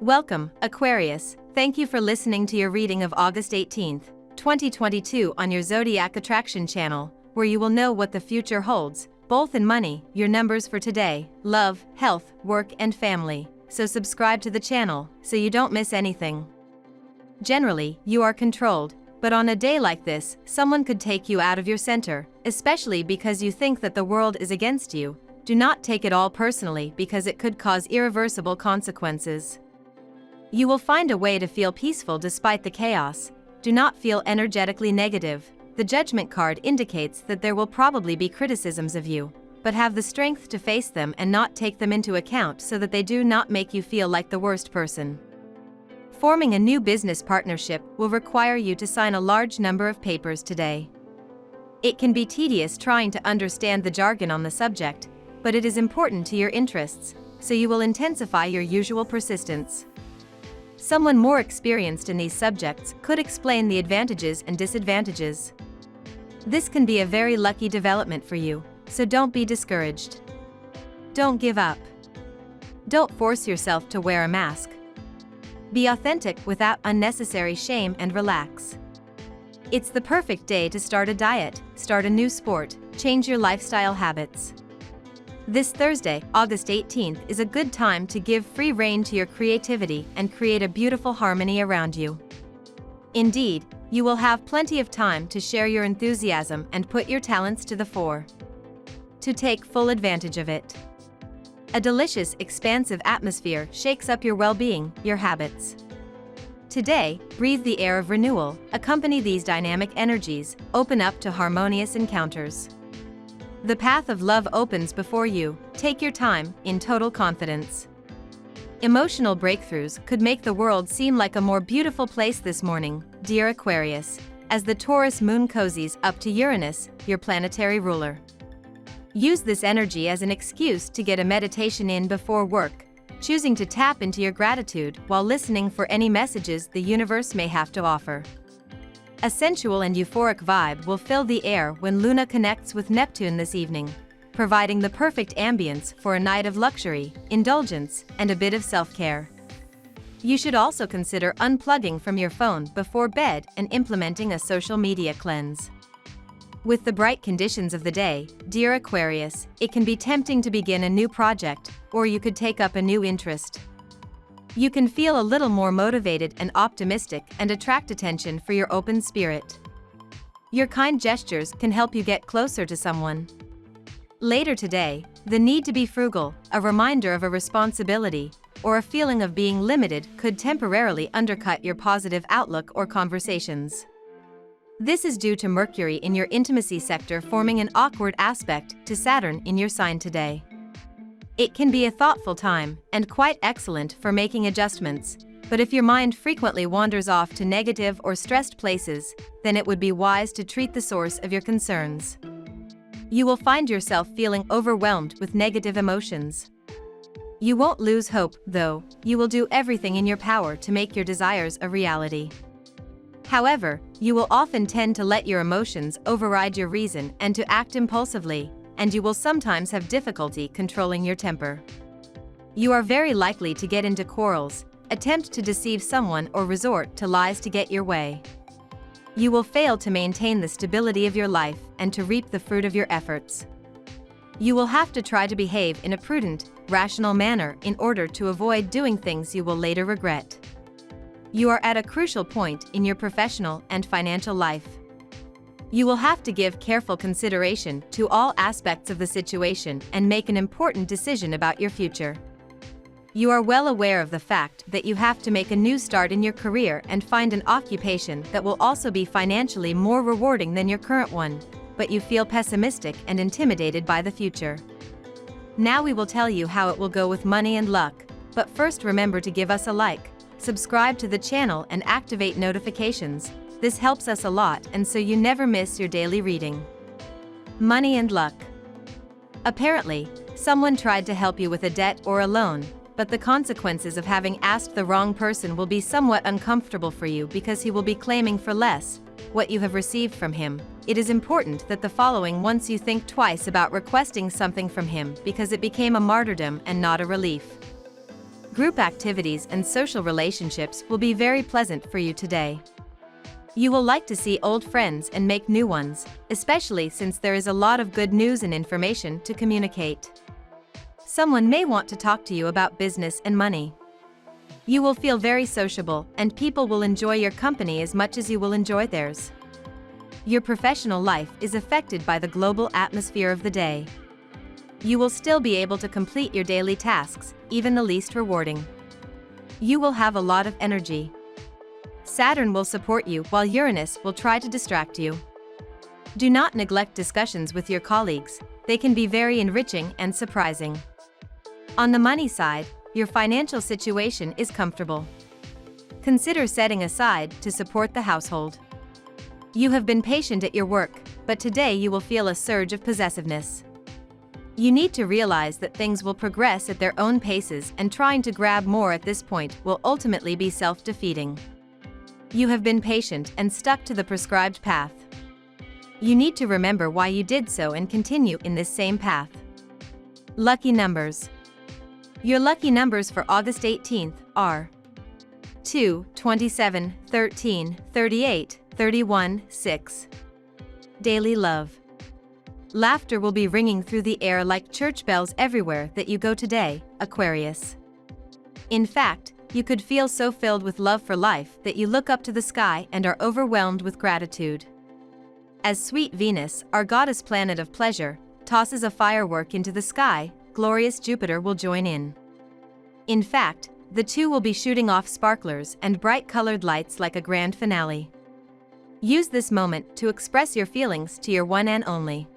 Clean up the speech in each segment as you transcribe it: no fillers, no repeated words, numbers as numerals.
Welcome, Aquarius. Thank you for listening to your reading of August 18th, 2022 on your Zodiac Attraction channel, where you will know what the future holds, both in money, your numbers for today, love, health, work and family. So subscribe to the channel, so you don't miss anything. Generally, you are controlled, but on a day like this, someone could take you out of your center, especially because you think that the world is against you. Do not take it all personally because it could cause irreversible consequences. You will find a way to feel peaceful despite the chaos. Do not feel energetically negative. The Judgment card indicates that there will probably be criticisms of you, but have the strength to face them and not take them into account so that they do not make you feel like the worst person. Forming a new business partnership will require you to sign a large number of papers today. It can be tedious trying to understand the jargon on the subject, but it is important to your interests, so you will intensify your usual persistence. Someone more experienced in these subjects could explain the advantages and disadvantages. This can be a very lucky development for you, so don't be discouraged. Don't give up. Don't force yourself to wear a mask. Be authentic without unnecessary shame and relax. It's the perfect day to start a diet, start a new sport, change your lifestyle habits. This Thursday, August 18th, is a good time to give free rein to your creativity and create a beautiful harmony around you. Indeed, you will have plenty of time to share your enthusiasm and put your talents to the fore. To take full advantage of it. A delicious, expansive atmosphere shakes up your well-being, your habits. Today, breathe the air of renewal, accompany these dynamic energies, open up to harmonious encounters. The path of love opens before you. Take your time, in total confidence. Emotional breakthroughs could make the world seem like a more beautiful place this morning, dear Aquarius, as the Taurus moon cozies up to Uranus, your planetary ruler. Use this energy as an excuse to get a meditation in before work, choosing to tap into your gratitude while listening for any messages the universe may have to offer. A sensual and euphoric vibe will fill the air when Luna connects with Neptune this evening, providing the perfect ambience for a night of luxury, indulgence, and a bit of self-care. You should also consider unplugging from your phone before bed and implementing a social media cleanse. With the bright conditions of the day, dear Aquarius, it can be tempting to begin a new project, or you could take up a new interest. You can feel a little more motivated and optimistic and attract attention for your open spirit. Your kind gestures can help you get closer to someone. Later today, the need to be frugal, a reminder of a responsibility, or a feeling of being limited could temporarily undercut your positive outlook or conversations. This is due to Mercury in your intimacy sector forming an awkward aspect to Saturn in your sign today. It can be a thoughtful time, and quite excellent for making adjustments, but if your mind frequently wanders off to negative or stressed places, then it would be wise to treat the source of your concerns. You will find yourself feeling overwhelmed with negative emotions. You won't lose hope, though. You will do everything in your power to make your desires a reality. However, you will often tend to let your emotions override your reason and to act impulsively, and you will sometimes have difficulty controlling your temper. You are very likely to get into quarrels, attempt to deceive someone or resort to lies to get your way. You will fail to maintain the stability of your life and to reap the fruit of your efforts. You will have to try to behave in a prudent, rational manner in order to avoid doing things you will later regret. You are at a crucial point in your professional and financial life. You will have to give careful consideration to all aspects of the situation and make an important decision about your future. You are well aware of the fact that you have to make a new start in your career and find an occupation that will also be financially more rewarding than your current one, but you feel pessimistic and intimidated by the future. Now we will tell you how it will go with money and luck, but first remember to give us a like, subscribe to the channel and activate notifications. This helps us a lot and so you never miss your daily reading. Money and luck. Apparently, someone tried to help you with a debt or a loan, but the consequences of having asked the wrong person will be somewhat uncomfortable for you because he will be claiming for less what you have received from him. It is important that the following once you think twice about requesting something from him because it became a martyrdom and not a relief. Group activities and social relationships will be very pleasant for you today. You will like to see old friends and make new ones, especially since there is a lot of good news and information to communicate. Someone may want to talk to you about business and money. You will feel very sociable, and people will enjoy your company as much as you will enjoy theirs. Your professional life is affected by the global atmosphere of the day. You will still be able to complete your daily tasks, even the least rewarding. You will have a lot of energy. Saturn will support you while Uranus will try to distract you. Do not neglect discussions with your colleagues, they can be very enriching and surprising. On the money side, your financial situation is comfortable. Consider setting aside to support the household. You have been patient at your work, but today you will feel a surge of possessiveness. You need to realize that things will progress at their own paces, and trying to grab more at this point will ultimately be self-defeating. You have been patient and stuck to the prescribed path. You need to remember why you did so and continue in this same path. Lucky numbers. Your lucky numbers for August 18th are 2, 27, 13, 38, 31, 6. Daily love. Laughter will be ringing through the air like church bells everywhere that you go today, Aquarius. In fact, you could feel so filled with love for life that you look up to the sky and are overwhelmed with gratitude. As sweet Venus, our goddess planet of pleasure, tosses a firework into the sky, glorious Jupiter will join in. In fact, the two will be shooting off sparklers and bright-colored lights like a grand finale. Use this moment to express your feelings to your one and only.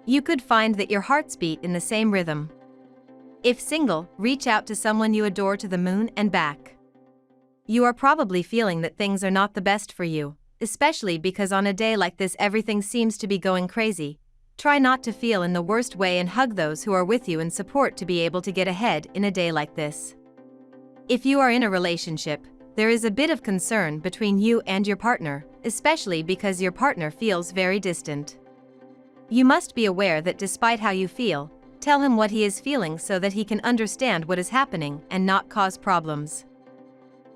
You could find that your hearts beat in the same rhythm. If single, reach out to someone you adore to the moon and back. You are probably feeling that things are not the best for you, especially because on a day like this everything seems to be going crazy. Try not to feel in the worst way and hug those who are with you in support to be able to get ahead in a day like this. If you are in a relationship, there is a bit of concern between you and your partner, especially because your partner feels very distant. You must be aware that despite how you feel, tell him what he is feeling so that he can understand what is happening and not cause problems.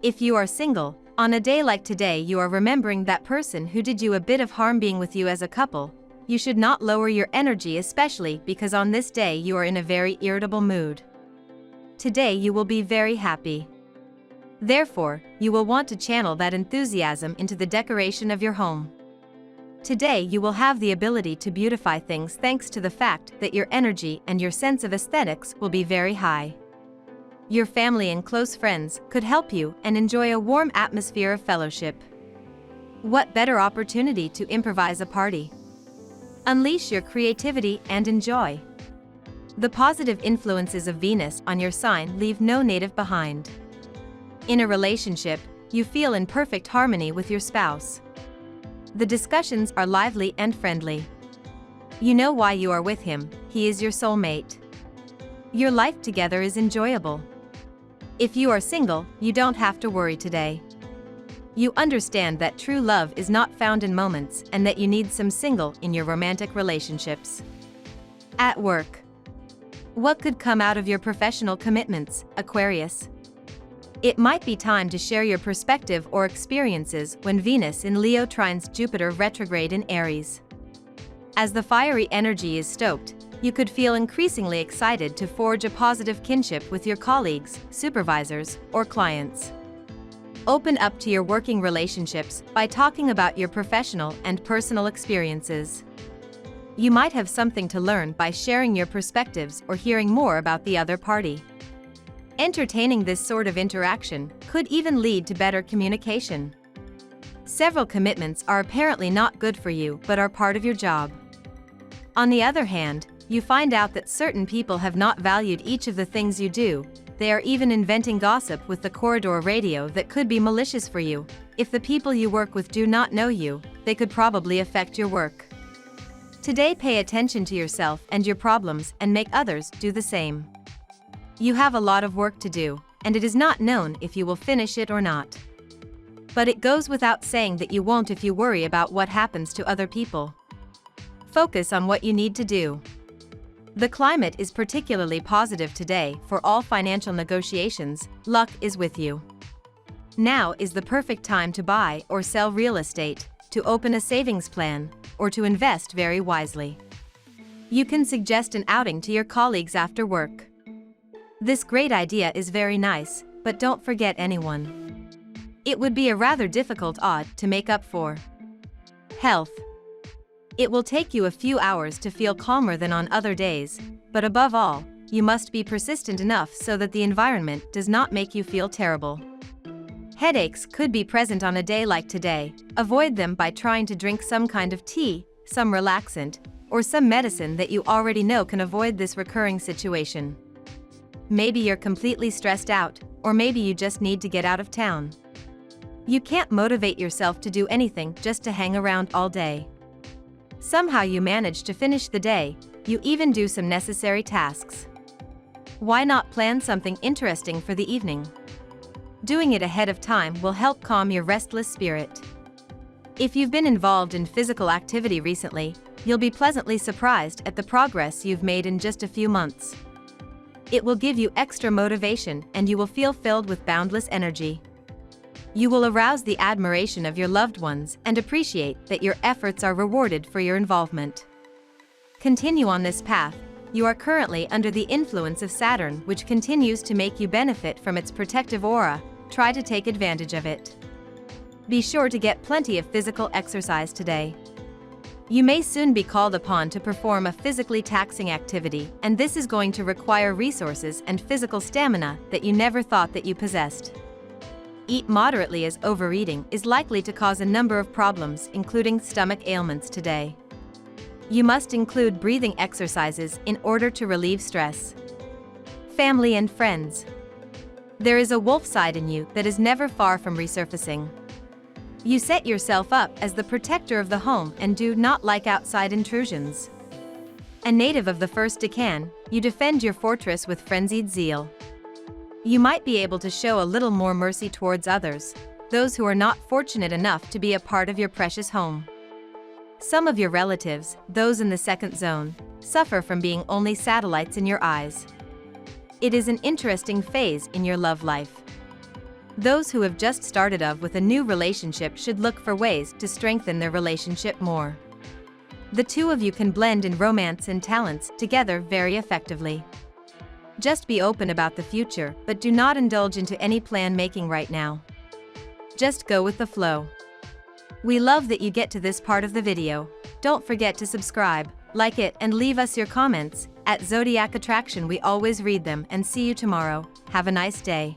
If you are single, on a day like today you are remembering that person who did you a bit of harm being with you as a couple. You should not lower your energy, especially because on this day you are in a very irritable mood. Today you will be very happy. Therefore, you will want to channel that enthusiasm into the decoration of your home. Today you will have the ability to beautify things thanks to the fact that your energy and your sense of aesthetics will be very high. Your family and close friends could help you and enjoy a warm atmosphere of fellowship. What better opportunity to improvise a party? Unleash your creativity and enjoy. The positive influences of Venus on your sign leave no native behind. In a relationship, you feel in perfect harmony with your spouse. The discussions are lively and friendly. You know why you are with him, he is your soulmate. Your life together is enjoyable. If you are single, you don't have to worry today. You understand that true love is not found in moments and that you need some single in your romantic relationships. At work. What could come out of your professional commitments, Aquarius? It might be time to share your perspective or experiences when Venus in Leo trines Jupiter retrograde in Aries. As the fiery energy is stoked, you could feel increasingly excited to forge a positive kinship with your colleagues, supervisors, or clients. Open up to your working relationships by talking about your professional and personal experiences. You might have something to learn by sharing your perspectives or hearing more about the other party. Entertaining this sort of interaction could even lead to better communication. Several commitments are apparently not good for you but are part of your job. On the other hand, you find out that certain people have not valued each of the things you do. They are even inventing gossip with the corridor radio that could be malicious for you. If the people you work with do not know you, they could probably affect your work. Today pay attention to yourself and your problems and make others do the same. You have a lot of work to do, and it is not known if you will finish it or not. But it goes without saying that you won't if you worry about what happens to other people. Focus on what you need to do. The climate is particularly positive today for all financial negotiations. Luck is with you. Now is the perfect time to buy or sell real estate, to open a savings plan, or to invest very wisely. You can suggest an outing to your colleagues after work. This great idea is very nice, but don't forget anyone. It would be a rather difficult odd to make up for. Health. It will take you a few hours to feel calmer than on other days, but above all, you must be persistent enough so that the environment does not make you feel terrible. Headaches could be present on a day like today. Avoid them by trying to drink some kind of tea, some relaxant, or some medicine that you already know can avoid this recurring situation. Maybe you're completely stressed out, or maybe you just need to get out of town. You can't motivate yourself to do anything just to hang around all day. Somehow you manage to finish the day, you even do some necessary tasks. Why not plan something interesting for the evening? Doing it ahead of time will help calm your restless spirit. If you've been involved in physical activity recently, you'll be pleasantly surprised at the progress you've made in just a few months. It will give you extra motivation and you will feel filled with boundless energy. You will arouse the admiration of your loved ones and appreciate that your efforts are rewarded for your involvement. Continue on this path. You are currently under the influence of Saturn, which continues to make you benefit from its protective aura. Try to take advantage of it. Be sure to get plenty of physical exercise today. You may soon be called upon to perform a physically taxing activity, and this is going to require resources and physical stamina that you never thought that you possessed. Eat moderately, as overeating is likely to cause a number of problems, including stomach ailments today. You must include breathing exercises in order to relieve stress. Family and friends. There is a wolf side in you that is never far from resurfacing. You set yourself up as the protector of the home and do not like outside intrusions. A native of the first decan, you defend your fortress with frenzied zeal. You might be able to show a little more mercy towards others, those who are not fortunate enough to be a part of your precious home. Some of your relatives, those in the second zone, suffer from being only satellites in your eyes. It is an interesting phase in your love life. Those who have just started off with a new relationship should look for ways to strengthen their relationship more. The two of you can blend in romance and talents together very effectively. Just be open about the future, but do not indulge into any plan making right now. Just go with the flow. We love that you get to this part of the video. Don't forget to subscribe, like it, and leave us your comments. At Zodiac Attraction we always read them, and see you tomorrow. Have a nice day.